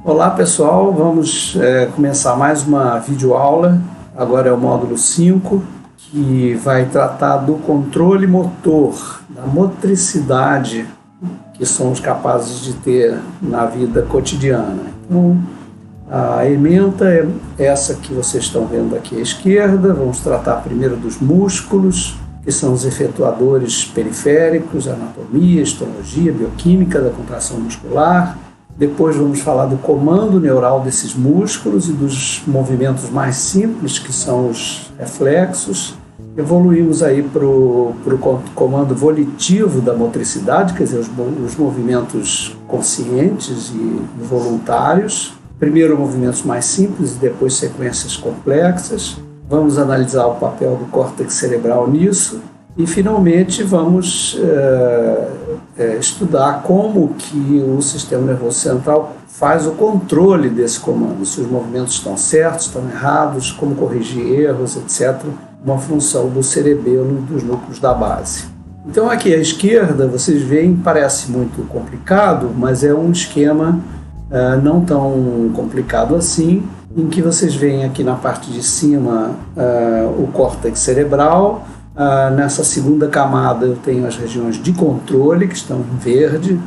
Olá pessoal, vamos começar mais uma videoaula. Agora é o módulo 5, que vai tratar do controle motor, da motricidade que somos capazes de ter na vida cotidiana. Então, a ementa é essa que vocês estão vendo aqui à esquerda. Vamos tratar primeiro dos músculos, que são os efetuadores periféricos, anatomia, histologia, bioquímica da contração muscular. Depois vamos falar do comando neural desses músculos e dos movimentos mais simples, que são os reflexos. Evoluímos aí para o comando volitivo da motricidade, quer dizer, os movimentos conscientes e voluntários. Primeiro movimentos mais simples e depois sequências complexas. Vamos analisar o papel do córtex cerebral nisso. E, finalmente, vamos estudar como que o sistema nervoso central faz o controle desse comando, se os movimentos estão certos, estão errados, como corrigir erros, etc. Uma função do cerebelo e dos núcleos da base. Então, aqui à esquerda, vocês veem, parece muito complicado, mas é um esquema não tão complicado assim, em que vocês veem aqui na parte de cima o córtex cerebral. Nessa segunda camada eu tenho as regiões de controle, que estão em verde,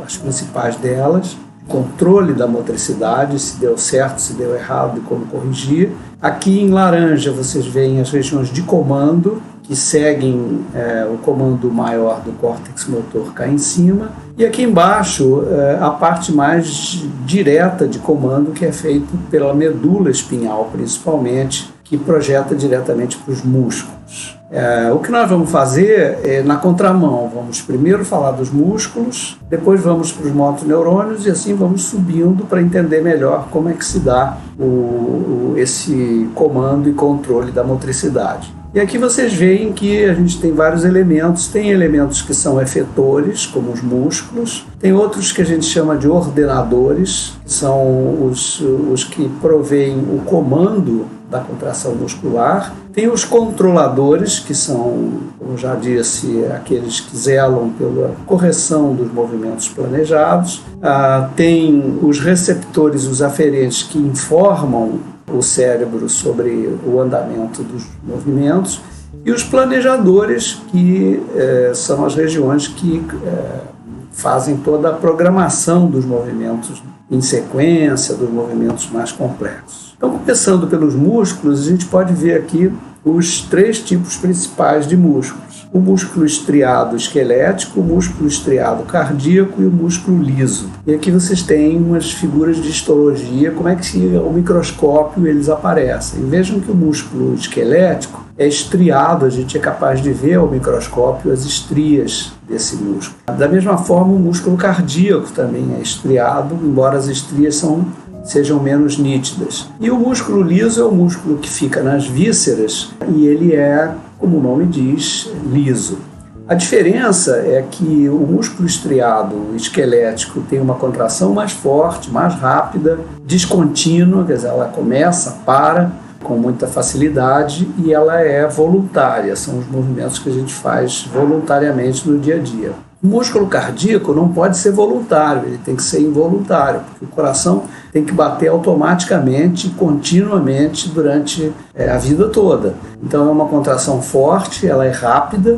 as principais delas, controle da motricidade, se deu certo, se deu errado e como corrigir. Aqui em laranja vocês veem as regiões de comando, que seguem o comando maior do córtex motor cá em cima. E aqui embaixo a parte mais direta de comando, que é feita pela medula espinhal, principalmente, que projeta diretamente para os músculos. O que nós vamos fazer é na contramão. Vamos primeiro falar dos músculos, depois vamos para os motoneurônios e assim vamos subindo para entender melhor como é que se dá esse comando e controle da motricidade. E aqui vocês veem que a gente tem vários elementos. Tem elementos que são efetores, como os músculos. Tem outros que a gente chama de ordenadores, que são os que provêm o comando da contração muscular. Tem os controladores, que são, como já disse, aqueles que zelam pela correção dos movimentos planejados. Tem os receptores, os aferentes, que informam o cérebro sobre o andamento dos movimentos, e os planejadores, que são as regiões que fazem toda a programação dos movimentos em sequência, dos movimentos mais complexos. Então, começando pelos músculos, a gente pode ver aqui os 3 tipos principais de músculos: o músculo estriado esquelético, o músculo estriado cardíaco e o músculo liso. E aqui vocês têm umas figuras de histologia, como é que ao microscópio eles aparecem. Vejam que o músculo esquelético é estriado, a gente é capaz de ver ao microscópio as estrias desse músculo. Da mesma forma, o músculo cardíaco também é estriado, embora as estrias sejam menos nítidas. E o músculo liso é o músculo que fica nas vísceras e ele é, como o nome diz, liso. A diferença é que o músculo estriado esquelético tem uma contração mais forte, mais rápida, descontínua, quer dizer, ela começa, para com muita facilidade e ela é voluntária, são os movimentos que a gente faz voluntariamente no dia a dia. O músculo cardíaco não pode ser voluntário, ele tem que ser involuntário, porque o coração tem que bater automaticamente, continuamente, durante a vida toda. Então é uma contração forte, ela é rápida,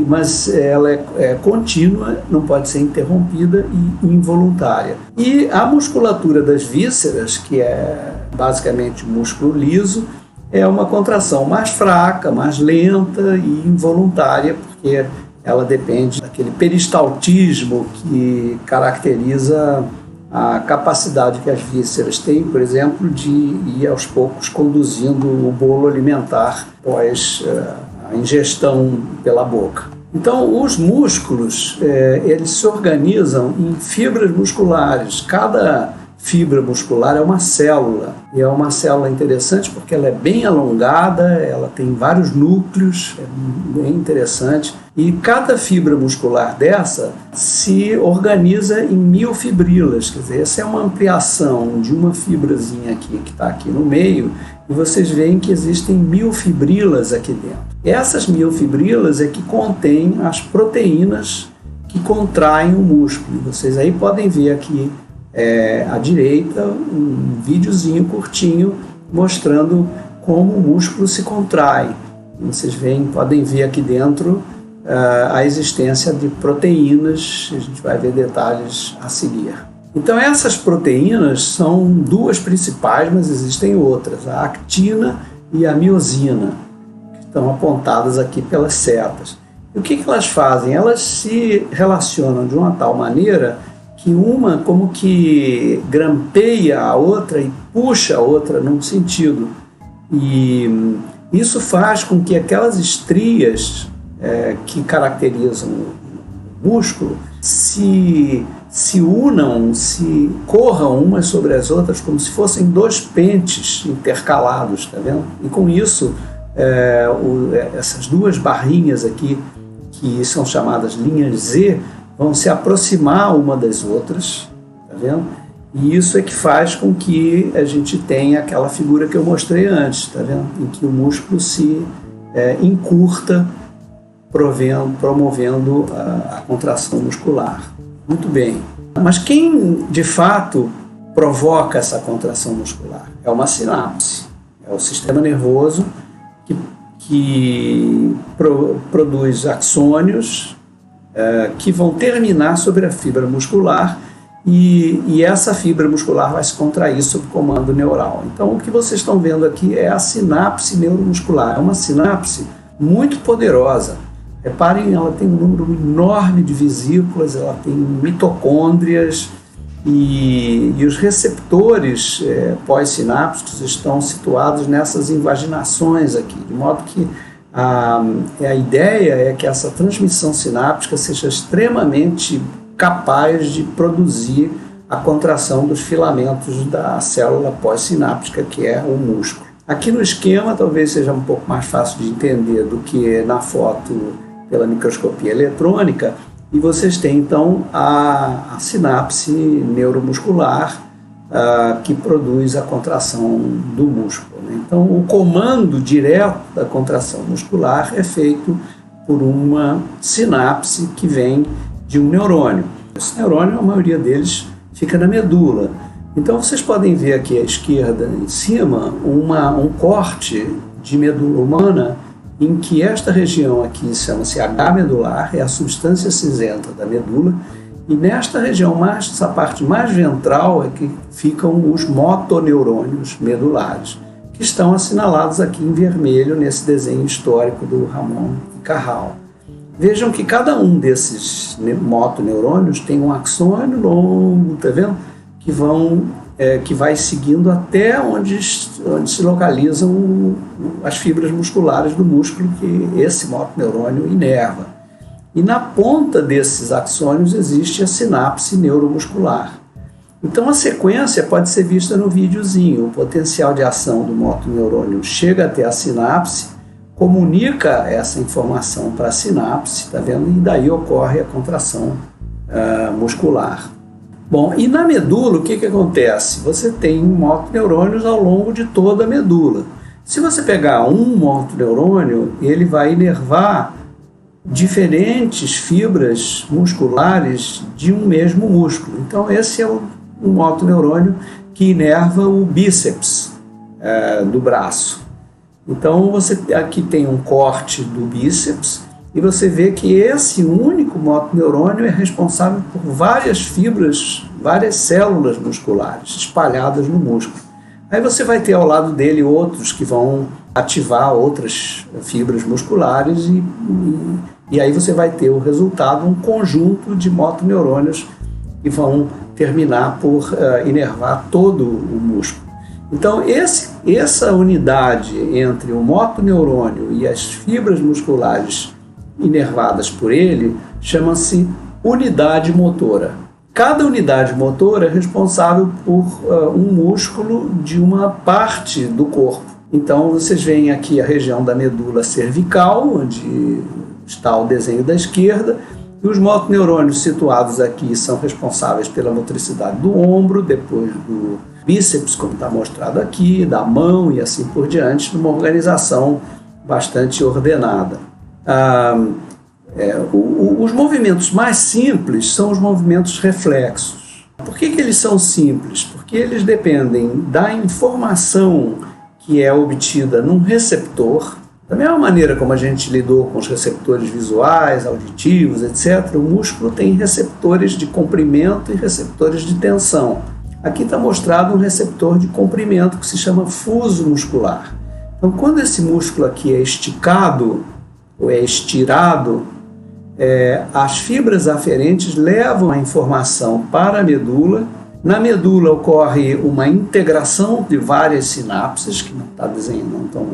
mas ela é contínua, não pode ser interrompida e involuntária. E a musculatura das vísceras, que é basicamente o músculo liso, é uma contração mais fraca, mais lenta e involuntária, porque ela depende daquele peristaltismo que caracteriza a capacidade que as vísceras têm, por exemplo, de ir aos poucos conduzindo o bolo alimentar após a ingestão pela boca. Então, os músculos, eles se organizam em fibras musculares. Cada fibra muscular é uma célula, e é uma célula interessante porque ela é bem alongada, ela tem vários núcleos, é bem interessante, e cada fibra muscular dessa se organiza em miofibrilas, quer dizer, essa é uma ampliação de uma fibrazinha aqui, que está aqui no meio, e vocês veem que existem miofibrilas aqui dentro. Essas miofibrilas é que contêm as proteínas que contraem o músculo. Vocês aí podem ver aqui à direita um videozinho curtinho mostrando como o músculo se contrai. Vocês podem ver aqui dentro a existência de proteínas, a gente vai ver detalhes a seguir. Então essas proteínas são duas principais, mas existem outras, a actina e a miosina, que estão apontadas aqui pelas setas. E o que elas fazem? Elas se relacionam de uma tal maneira que uma como que grampeia a outra e puxa a outra num sentido. E isso faz com que aquelas estrias que caracterizam o músculo se unam, se corram umas sobre as outras como se fossem dois pentes intercalados, tá vendo? E com isso, essas duas barrinhas aqui, que são chamadas linhas Z, vão se aproximar uma das outras, tá vendo? E isso é que faz com que a gente tenha aquela figura que eu mostrei antes, tá vendo? Em que o músculo se encurta, promovendo a contração muscular. Muito bem. Mas quem, de fato, provoca essa contração muscular? É uma sinapse. É o sistema nervoso que produz axônios que vão terminar sobre a fibra muscular e essa fibra muscular vai se contrair sob comando neural. Então, o que vocês estão vendo aqui é a sinapse neuromuscular. É uma sinapse muito poderosa. Reparem, ela tem um número enorme de vesículas, ela tem mitocôndrias e os receptores pós-sinápticos estão situados nessas invaginações aqui, de modo que a ideia é que essa transmissão sináptica seja extremamente capaz de produzir a contração dos filamentos da célula pós-sináptica, que é o músculo. Aqui no esquema talvez seja um pouco mais fácil de entender do que na foto pela microscopia eletrônica, e vocês têm então a sinapse neuromuscular que produz a contração do músculo, né? Então o comando direto da contração muscular é feito por uma sinapse que vem de um neurônio. Esse neurônio, a maioria deles, fica na medula. Então vocês podem ver aqui à esquerda, em cima, um corte de medula humana em que esta região aqui chama-se H medular, é a substância cinzenta da medula, e nesta região, essa parte mais ventral, é que ficam os motoneurônios medulares, que estão assinalados aqui em vermelho nesse desenho histórico do Ramon e Cajal. Vejam que cada um desses motoneurônios tem um axônio longo, tá vendo? Que vai seguindo até onde se localizam as fibras musculares do músculo que esse motoneurônio inerva. E na ponta desses axônios existe a sinapse neuromuscular. Então a sequência pode ser vista no videozinho. O potencial de ação do motoneurônio chega até a sinapse, comunica essa informação para a sinapse, tá vendo? E daí ocorre a contração muscular. Bom, e na medula o que acontece? Você tem motoneurônios ao longo de toda a medula. Se você pegar um motoneurônio, ele vai inervar diferentes fibras musculares de um mesmo músculo. Então esse é um motoneurônio que inerva o bíceps do braço. Então você aqui tem um corte do bíceps e você vê que esse único motoneurônio é responsável por várias fibras, várias células musculares espalhadas no músculo. Aí você vai ter ao lado dele outros que vão ativar outras fibras musculares e aí você vai ter o resultado, um conjunto de motoneurônios que vão terminar por inervar todo o músculo. Então essa unidade entre o motoneurônio e as fibras musculares inervadas por ele chama-se unidade motora. Cada unidade motora é responsável por um músculo de uma parte do corpo. Então vocês veem aqui a região da medula cervical, onde está o desenho da esquerda, e os motoneurônios situados aqui são responsáveis pela motricidade do ombro, depois do bíceps, como está mostrado aqui, da mão e assim por diante, numa organização bastante ordenada. Os movimentos mais simples são os movimentos reflexos. por que eles são simples? Porque eles dependem da informação que é obtida num receptor. Da mesma maneira como a gente lidou com os receptores visuais, auditivos, etc., o músculo tem receptores de comprimento e receptores de tensão. Aqui está mostrado um receptor de comprimento que se chama fuso muscular. Então, quando esse músculo aqui é esticado ou é estirado, as fibras aferentes levam a informação para a medula. Na medula ocorre uma integração de várias sinapses, que não estão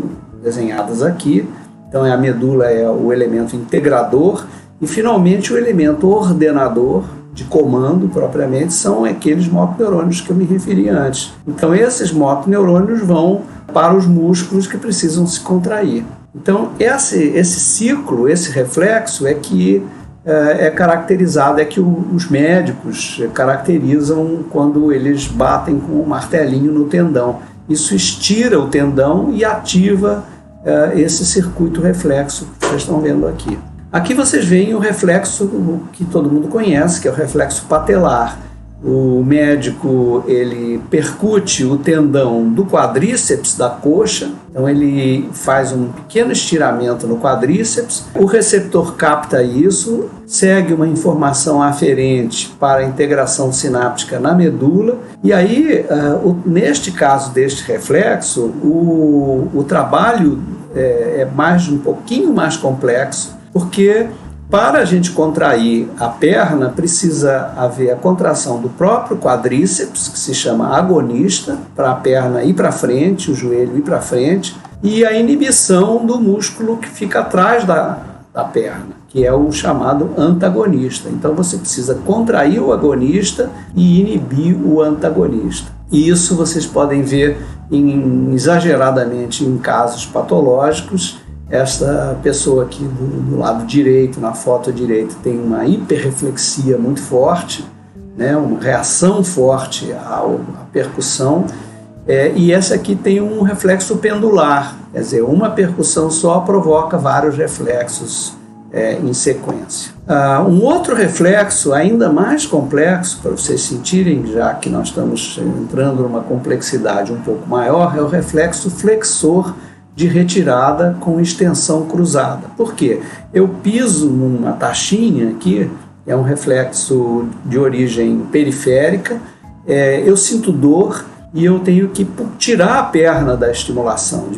desenhadas aqui. Então, a medula é o elemento integrador e, finalmente, o elemento ordenador de comando, propriamente, são aqueles motoneurônios que eu me referi antes. Então, esses motoneurônios vão para os músculos que precisam se contrair. Então, esse ciclo, esse reflexo é que é caracterizado, é que os médicos caracterizam quando eles batem com um martelinho no tendão. Isso estira o tendão e ativa esse circuito reflexo que vocês estão vendo aqui. Aqui vocês veem o reflexo que todo mundo conhece, que é o reflexo patelar. O médico, ele percute o tendão do quadríceps da coxa, então ele faz um pequeno estiramento no quadríceps, o receptor capta isso, segue uma informação aferente para a integração sináptica na medula, e aí, neste caso deste reflexo, o trabalho é um pouquinho mais complexo, porque para a gente contrair a perna, precisa haver a contração do próprio quadríceps, que se chama agonista, para a perna ir para frente, o joelho ir para frente, e a inibição do músculo que fica atrás da perna, que é o chamado antagonista. Então você precisa contrair o agonista e inibir o antagonista. E isso vocês podem ver exageradamente em casos patológicos. Esta pessoa aqui do lado direito, na foto direita, tem uma hiperreflexia muito forte, né, uma reação forte à percussão, e essa aqui tem um reflexo pendular, quer dizer, uma percussão só provoca vários reflexos em sequência. Um outro reflexo ainda mais complexo, para vocês sentirem, já que nós estamos entrando numa complexidade um pouco maior, é o reflexo flexor de retirada com extensão cruzada. Por quê? Eu piso numa taxinha aqui, é um reflexo de origem periférica, eu sinto dor e eu tenho que tirar a perna da estimulação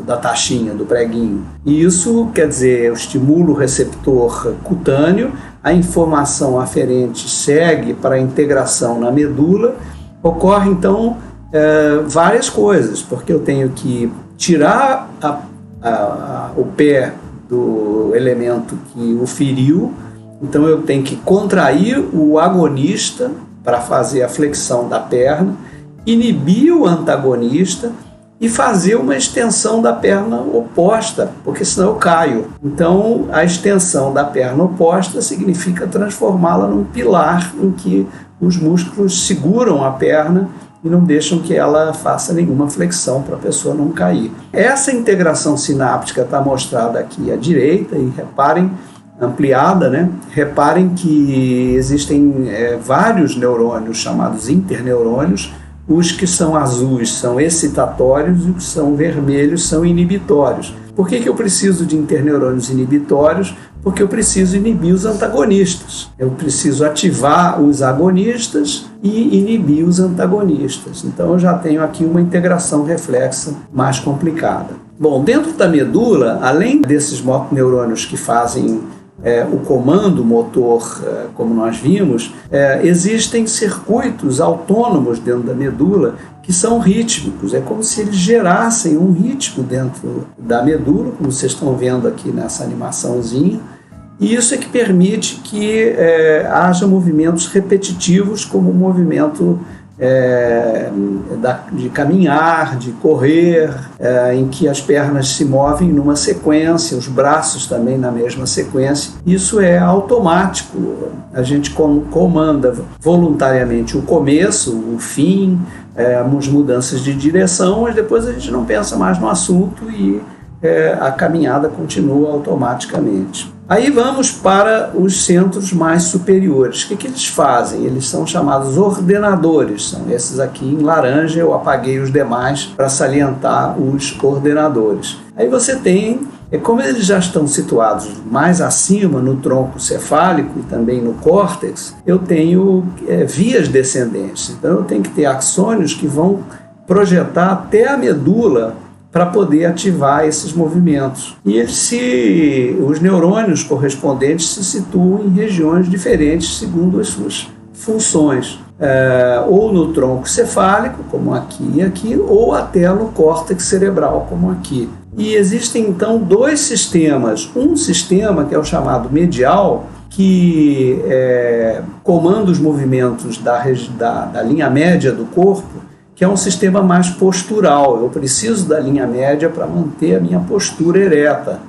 da taxinha, do preguinho. E isso, quer dizer, eu estimulo o receptor cutâneo, a informação aferente segue para a integração na medula, ocorre então várias coisas, porque eu tenho que tirar o pé do elemento que o feriu, então eu tenho que contrair o agonista para fazer a flexão da perna, inibir o antagonista e fazer uma extensão da perna oposta, porque senão eu caio. Então, a extensão da perna oposta significa transformá-la num pilar em que os músculos seguram a perna e não deixam que ela faça nenhuma flexão para a pessoa não cair. Essa integração sináptica está mostrada aqui à direita, e reparem, ampliada, né? Reparem que existem vários neurônios chamados interneurônios. Os que são azuis são excitatórios e os que são vermelhos são inibitórios. Por que eu preciso de interneurônios inibitórios? Porque eu preciso inibir os antagonistas. Eu preciso ativar os agonistas e inibir os antagonistas. Então eu já tenho aqui uma integração reflexa mais complicada. Bom, dentro da medula, além desses motoneurônios que fazem o comando motor, como nós vimos, existem circuitos autônomos dentro da medula que são rítmicos. É como se eles gerassem um ritmo dentro da medula, como vocês estão vendo aqui nessa animaçãozinha, e isso é que permite que haja movimentos repetitivos, como o movimento de caminhar, de correr, em que as pernas se movem numa sequência, os braços também na mesma sequência. Isso é automático, a gente comanda voluntariamente o começo, o fim, as mudanças de direção, mas depois a gente não pensa mais no assunto e a caminhada continua automaticamente. Aí vamos para os centros mais superiores. O que eles fazem? Eles são chamados ordenadores. São esses aqui em laranja, eu apaguei os demais para salientar os ordenadores. Aí você tem, como eles já estão situados mais acima no tronco cefálico e também no córtex, eu tenho vias descendentes. Então eu tenho que ter axônios que vão projetar até a medula para poder ativar esses movimentos. E os neurônios correspondentes se situam em regiões diferentes segundo as suas funções. Ou no tronco cefálico, como aqui e aqui, ou até no córtex cerebral, como aqui. E existem então dois sistemas. Um sistema, que é o chamado medial, que comanda os movimentos da linha média do corpo, que é um sistema mais postural. Eu preciso da linha média para manter a minha postura ereta.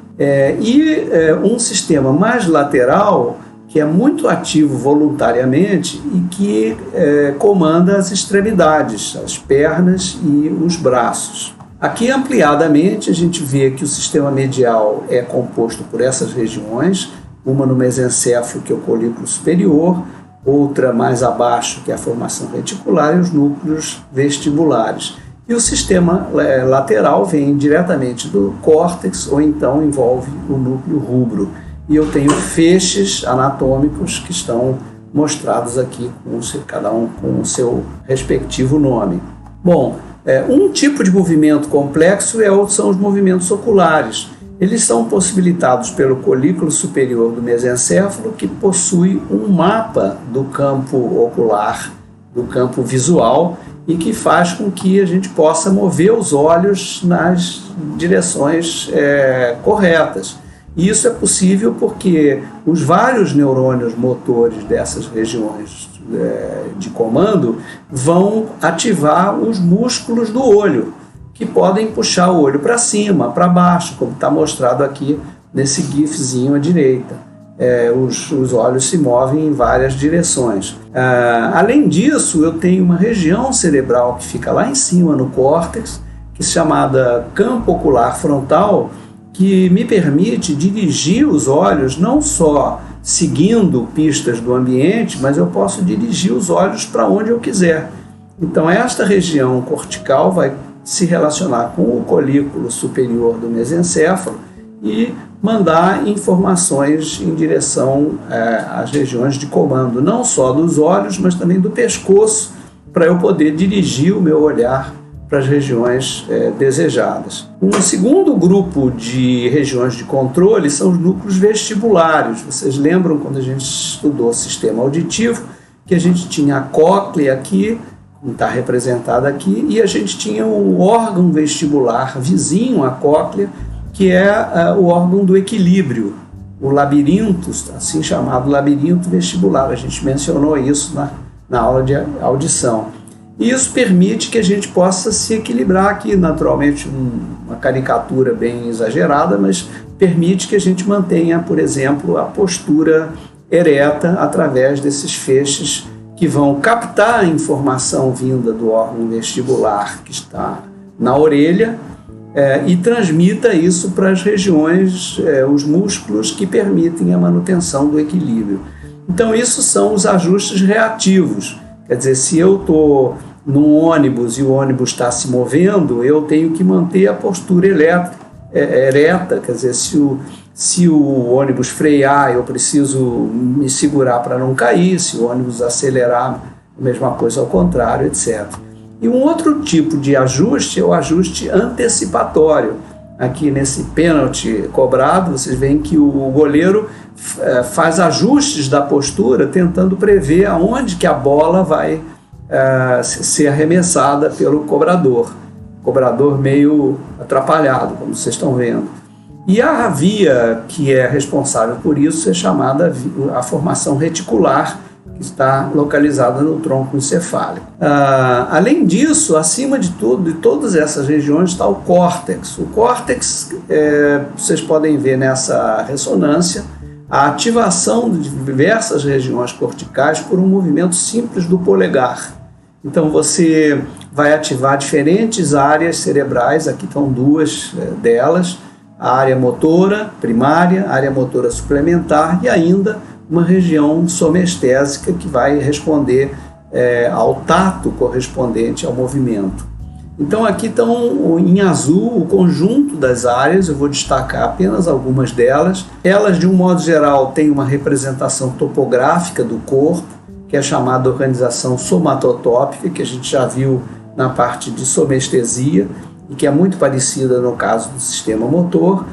Um sistema mais lateral, que é muito ativo voluntariamente e que comanda as extremidades, as pernas e os braços. Aqui, ampliadamente, a gente vê que o sistema medial é composto por essas regiões, uma no mesencéfalo, que é o colículo superior, outra mais abaixo, que é a formação reticular, e os núcleos vestibulares. E o sistema lateral vem diretamente do córtex, ou então envolve o núcleo rubro. E eu tenho feixes anatômicos que estão mostrados aqui, cada um com o seu respectivo nome. Bom, um tipo de movimento complexo são os movimentos oculares. Eles são possibilitados pelo colículo superior do mesencéfalo, que possui um mapa do campo ocular, do campo visual, e que faz com que a gente possa mover os olhos nas direções corretas. E isso é possível porque os vários neurônios motores dessas regiões de comando vão ativar os músculos do olho, que podem puxar o olho para cima, para baixo, como está mostrado aqui nesse gifzinho à direita. Os olhos se movem em várias direções. Além disso, eu tenho uma região cerebral que fica lá em cima no córtex, que é chamada campo ocular frontal, que me permite dirigir os olhos não só seguindo pistas do ambiente, mas eu posso dirigir os olhos para onde eu quiser. Então esta região cortical vai se relacionar com o colículo superior do mesencéfalo e mandar informações em direção às regiões de comando, não só dos olhos, mas também do pescoço, para eu poder dirigir o meu olhar para as regiões desejadas. Um segundo grupo de regiões de controle são os núcleos vestibulares. Vocês lembram quando a gente estudou o sistema auditivo, que a gente tinha a cóclea aqui, como está representada aqui, e a gente tinha o órgão vestibular vizinho à cóclea, que é o órgão do equilíbrio, o labirinto, assim chamado labirinto vestibular. A gente mencionou isso na aula de audição. E isso permite que a gente possa se equilibrar aqui, naturalmente uma caricatura bem exagerada, mas permite que a gente mantenha, por exemplo, a postura ereta através desses feixes que vão captar a informação vinda do órgão vestibular que está na orelha e transmita isso para as regiões, os músculos que permitem a manutenção do equilíbrio. Então, isso são os ajustes reativos. Quer dizer, se eu estou num ônibus e o ônibus está se movendo, eu tenho que manter a postura ereta, quer dizer, se o ônibus frear, eu preciso me segurar para não cair, se o ônibus acelerar, a mesma coisa ao contrário, etc. E um outro tipo de ajuste é o ajuste antecipatório. Aqui nesse pênalti cobrado, vocês veem que o goleiro faz ajustes da postura, tentando prever aonde que a bola vai ser arremessada pelo cobrador. Cobrador meio atrapalhado, como vocês estão vendo. E a via que é responsável por isso é chamada a formação reticular, que está localizada no tronco encefálico. Além disso, acima de tudo, de todas essas regiões, está o córtex. O córtex, vocês podem ver nessa ressonância, a ativação de diversas regiões corticais por um movimento simples do polegar. Então você vai ativar diferentes áreas cerebrais, aqui estão duas delas, a área motora primária, a área motora suplementar e ainda uma região somestésica que vai responder ao tato correspondente ao movimento. Então aqui estão em azul o conjunto das áreas, eu vou destacar apenas algumas delas. Elas, de um modo geral, têm uma representação topográfica do corpo, que é chamada organização somatotópica, que a gente já viu na parte de somestesia, e que é muito parecida no caso do sistema motor,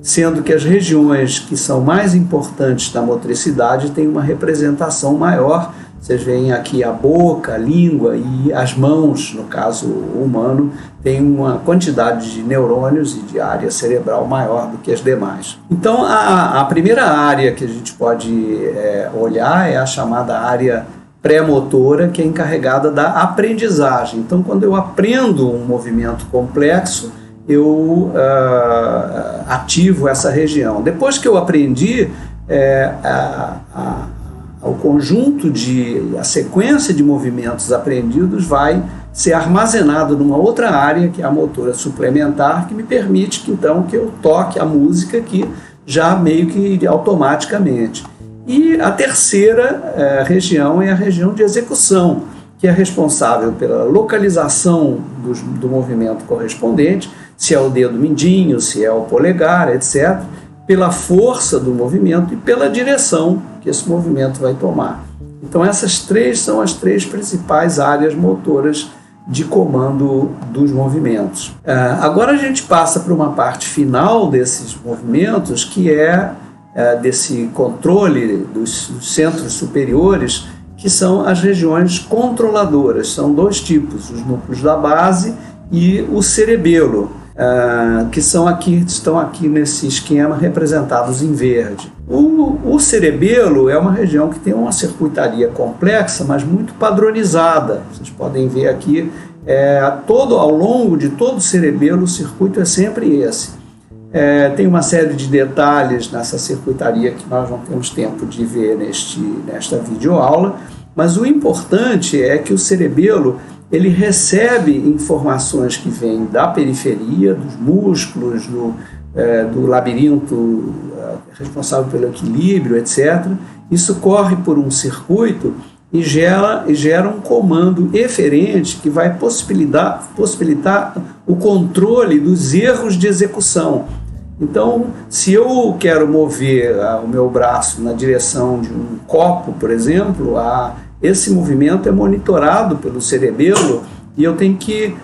sendo que as regiões que são mais importantes da motricidade têm uma representação maior. Vocês veem aqui a boca, a língua e as mãos, no caso humano, tem uma quantidade de neurônios e de área cerebral maior do que as demais. Então, a primeira área que a gente pode olhar é a chamada área pré-motora, que é encarregada da aprendizagem. Então, quando eu aprendo um movimento complexo, eu ativo essa região. Depois que eu aprendi, o conjunto a sequência de movimentos aprendidos vai ser armazenado numa outra área, que é a motora suplementar, que me permite que eu toque a música aqui já meio que automaticamente. E a terceira região é a região de execução, que é responsável pela localização do movimento correspondente, se é o dedo mindinho, se é o polegar, etc., pela força do movimento e pela direção que esse movimento vai tomar. Então essas três são as três principais áreas motoras de comando dos movimentos. Agora a gente passa para uma parte final desses movimentos, que é desse controle dos centros superiores, que são as regiões controladoras. São dois tipos, os núcleos da base e o cerebelo, que estão aqui nesse esquema representados em verde. O cerebelo é uma região que tem uma circuitaria complexa, mas muito padronizada. Vocês podem ver aqui, ao longo de todo o cerebelo, o circuito é sempre esse. Tem uma série de detalhes nessa circuitaria que nós não temos tempo de ver nesta videoaula, mas o importante é que o cerebelo ele recebe informações que vêm da periferia, dos músculos, do labirinto responsável pelo equilíbrio, etc. Isso corre por um circuito e gera um comando eferente que vai possibilitar o controle dos erros de execução. Então, se eu quero mover o meu braço na direção de um copo, por exemplo, esse movimento é monitorado pelo cerebelo e eu tenho que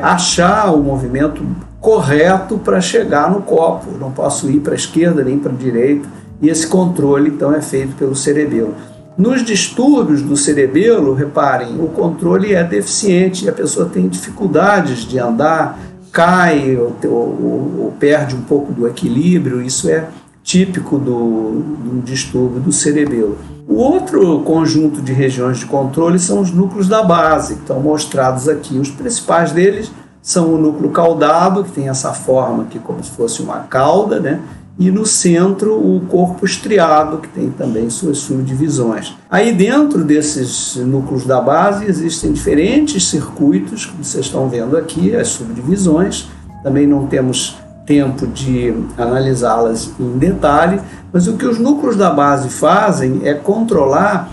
achar o movimento correto para chegar no copo. Eu não posso ir para a esquerda nem para a direita, e esse controle, então, é feito pelo cerebelo. Nos distúrbios do cerebelo, reparem, o controle é deficiente e a pessoa tem dificuldades de andar, cai ou perde um pouco do equilíbrio. Isso é típico do distúrbio do cerebelo. O outro conjunto de regiões de controle são os núcleos da base, que estão mostrados aqui. Os principais deles são o núcleo caudado, que tem essa forma aqui como se fosse uma cauda, né? E no centro o corpo estriado, que tem também suas subdivisões. Aí dentro desses núcleos da base existem diferentes circuitos, como vocês estão vendo aqui, as subdivisões. Também não temos tempo de analisá-las em detalhe, mas o que os núcleos da base fazem é controlar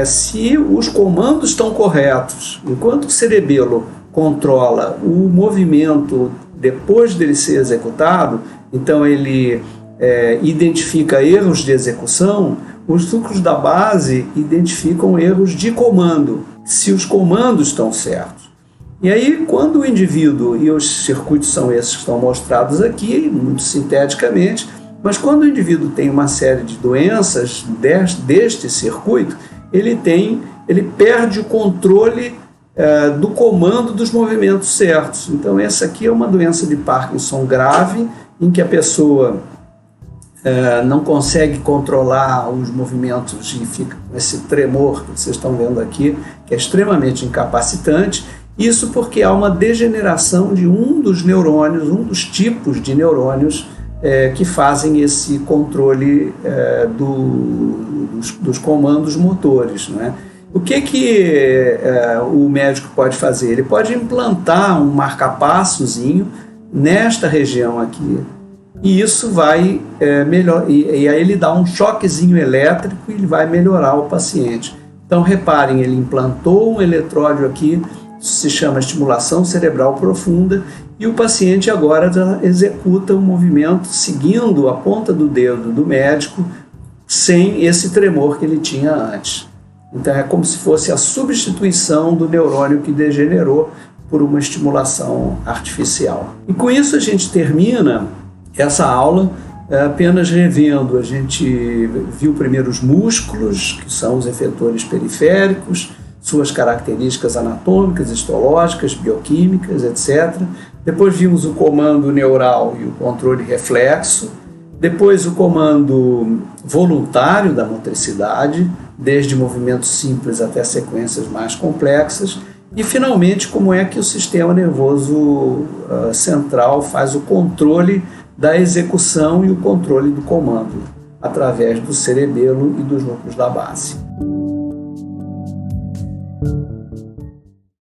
se os comandos estão corretos. Enquanto o cerebelo controla o movimento depois dele ser executado, então ele identifica erros de execução, os núcleos da base identificam erros de comando, se os comandos estão certos. E aí, quando o indivíduo, e os circuitos são esses que estão mostrados aqui, muito sinteticamente, mas quando o indivíduo tem uma série de doenças deste circuito, ele perde o controle do comando dos movimentos certos. Então, essa aqui é uma doença de Parkinson grave, em que a pessoa não consegue controlar os movimentos e fica com esse tremor que vocês estão vendo aqui, que é extremamente incapacitante. Isso porque há uma degeneração de um dos neurônios, um dos tipos de neurônios que fazem esse controle dos comandos motores, né? O que o médico pode fazer? Ele pode implantar um marca-passozinho nesta região aqui e isso vai e aí ele dá um choquezinho elétrico e ele vai melhorar o paciente. Então reparem, ele implantou um eletrôdio aqui, se chama estimulação cerebral profunda, e o paciente agora executa um movimento seguindo a ponta do dedo do médico, sem esse tremor que ele tinha antes. Então é como se fosse a substituição do neurônio que degenerou por uma estimulação artificial. E com isso a gente termina essa aula apenas revendo. A gente viu primeiro os músculos, que são os efetores periféricos, suas características anatômicas, histológicas, bioquímicas, etc. Depois vimos o comando neural e o controle reflexo. Depois o comando voluntário da motricidade, desde movimentos simples até sequências mais complexas. E, finalmente, como é que o sistema nervoso central faz o controle da execução e o controle do comando, através do cerebelo e dos núcleos da base.